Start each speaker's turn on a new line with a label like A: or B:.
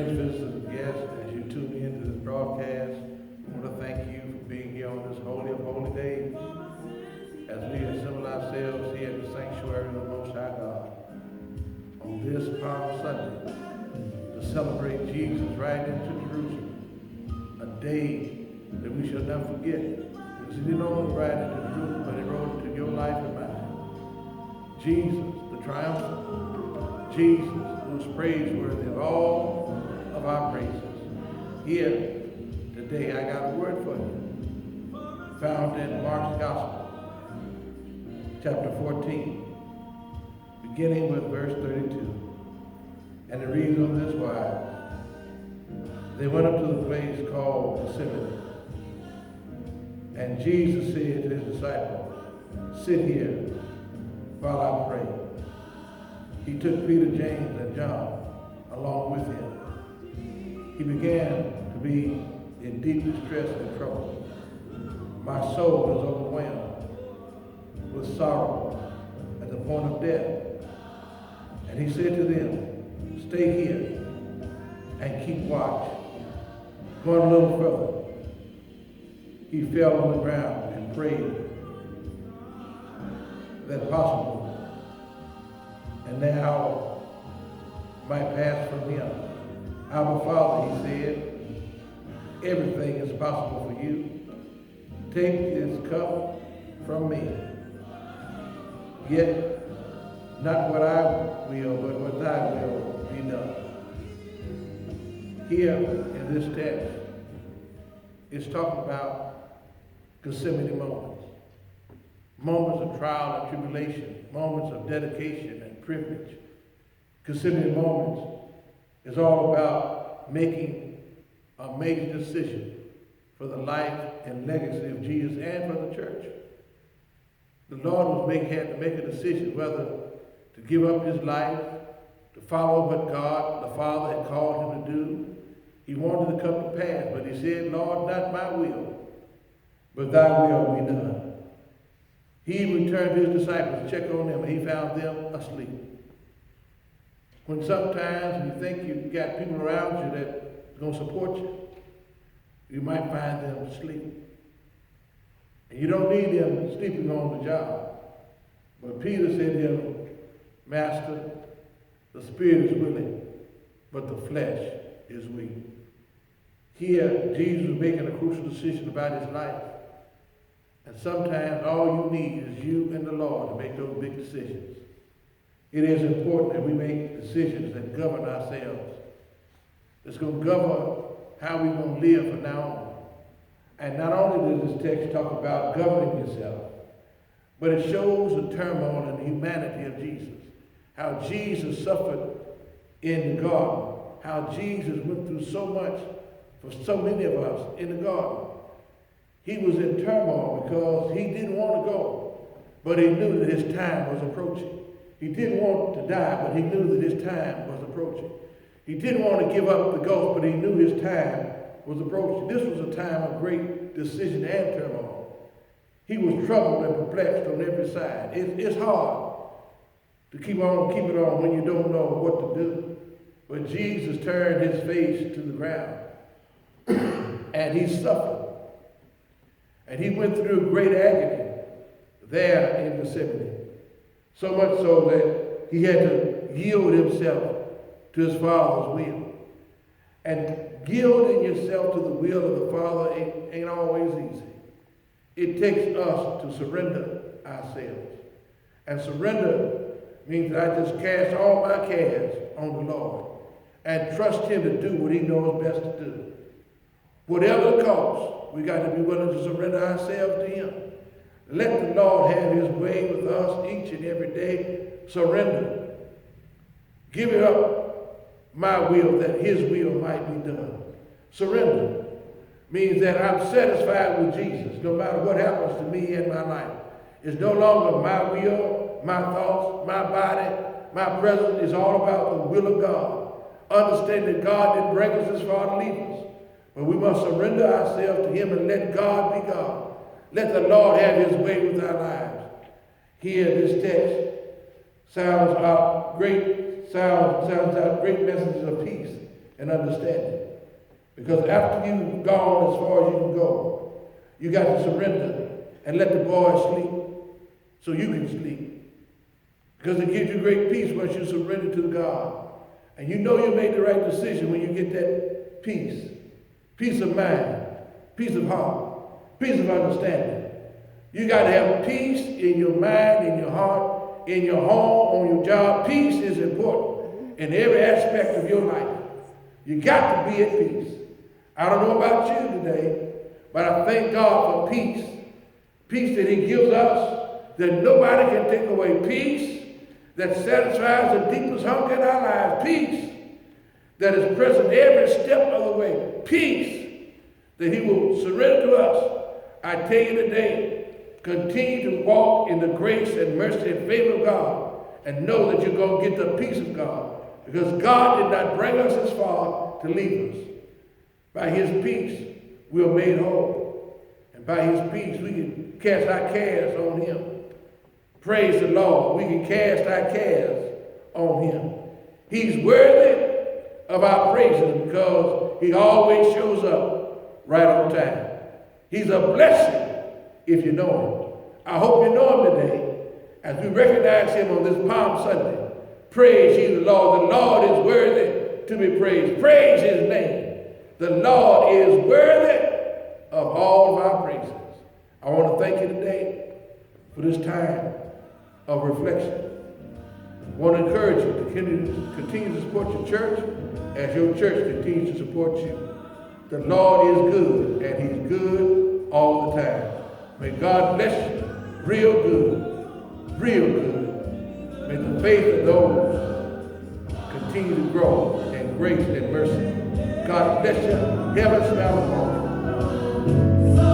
A: friends, visitors, and guests, as you tune in to this broadcast, I want to thank you for being here on this holy of holy days as we assemble ourselves here at the sanctuary of the Most High God on this Palm Sunday to celebrate Jesus riding into Jerusalem, a day that we shall never forget. Because he didn't only ride into Jerusalem, but he rode into your life and mine. Jesus, the triumphant, Jesus, who is praiseworthy of all of our praises. Here today, I got a word for you, found in Mark's Gospel, chapter 14, beginning with verse 32. And it reads on this wise: they went up to the place called Gethsemane, and Jesus said to his disciples, "Sit here while I pray." He took Peter, James, and John along with him. He began to be in deep distress and trouble. "My soul is overwhelmed with sorrow at the point of death." And he said to them, "Stay here and keep watch." Going a little further, he fell on the ground and prayed that possible and the hour might pass from him. "Our Father," he said, "everything is possible for you. Take this cup from me. Yet not what I will, but what thy will be done." Here in this text, it's talking about Gethsemane moments. Moments of trial and tribulation, moments of dedication and privilege. Gethsemane moments is all about making a major decision for the life and legacy of Jesus and for the church. The Lord had to make a decision whether to give up his life, to follow what God the Father had called him to do. He wanted to come to pass, but he said, "Lord, not my will, but thy will be done." He returned to his disciples to check on them, and he found them asleep. When sometimes you think you've got people around you that are going to support you, you might find them asleep. And you don't need them sleeping on the job. But Peter said to him, "Master, the spirit is willing, but the flesh is weak." Here, Jesus was making a crucial decision about his life. And sometimes all you need is you and the Lord to make those big decisions. It is important that we make decisions that govern ourselves. It's going to govern how we're going to live from now on. And not only does this text talk about governing yourself, but it shows the turmoil and the humanity of Jesus. How Jesus suffered in the garden. How Jesus went through so much for so many of us in the garden. He was in turmoil because he didn't want to go, but he knew that his time was approaching. He didn't want to die, but he knew that his time was approaching. He didn't want to give up the ghost, but he knew his time was approaching. This was a time of great decision and turmoil. He was troubled and perplexed on every side. It's hard to keep it on when you don't know what to do. But Jesus turned his face to the ground and he suffered. And he went through great agony there in Gethsemane. So much so that he had to yield himself to his Father's will. And yielding yourself to the will of the Father ain't always easy. It takes us to surrender ourselves. And surrender means that I just cast all my cares on the Lord and trust him to do what he knows best to do. Whatever it costs, we got to be willing to surrender ourselves to him. Let the Lord have his way with us each and every day. Surrender. Give it up, my will, that his will might be done. Surrender means that I'm satisfied with Jesus no matter what happens to me in my life. It's no longer my will, my thoughts, my body, my presence. It's all about the will of God. Understand that God didn't bring us this far to leave us. But we must surrender ourselves to him and let God be God. Let the Lord have his way with our lives. Here, this text sounds out great messages of peace and understanding. Because after you've gone as far as you can go, you got to surrender and let the boy sleep so you can sleep. Because it gives you great peace once you surrender to God. And you know you made the right decision when you get that peace. Peace of mind, peace of heart, peace of understanding. You got to have peace in your mind, in your heart, in your home, on your job. Peace is important in every aspect of your life. You got to be at peace. I don't know about you today, but I thank God for peace. Peace that he gives us, that nobody can take away. Peace that satisfies the deepest hunger in our lives. Peace that is present every step of the way. Peace that he will surrender to us. I tell you today, continue to walk in the grace and mercy and favor of God, and know that you're going to get the peace of God, because God did not bring us this far to leave us. By his peace, we are made whole. And by his peace, we can cast our cares on him. Praise the Lord. We can cast our cares on him. He's worthy of our praises because he always shows up right on time. He's a blessing if you know him. I hope you know him today as we recognize him on this Palm Sunday. Praise ye the Lord. The Lord is worthy to be praised. Praise his name. The Lord is worthy of all of our praises. I want to thank you today for this time of reflection. I want to encourage you to continue to support your church as your church continues to support you. The Lord is good, and he's good all the time. May God bless you real good, real good. May the faith of those continue to grow in grace and mercy. God bless you. Heaven smile upon you.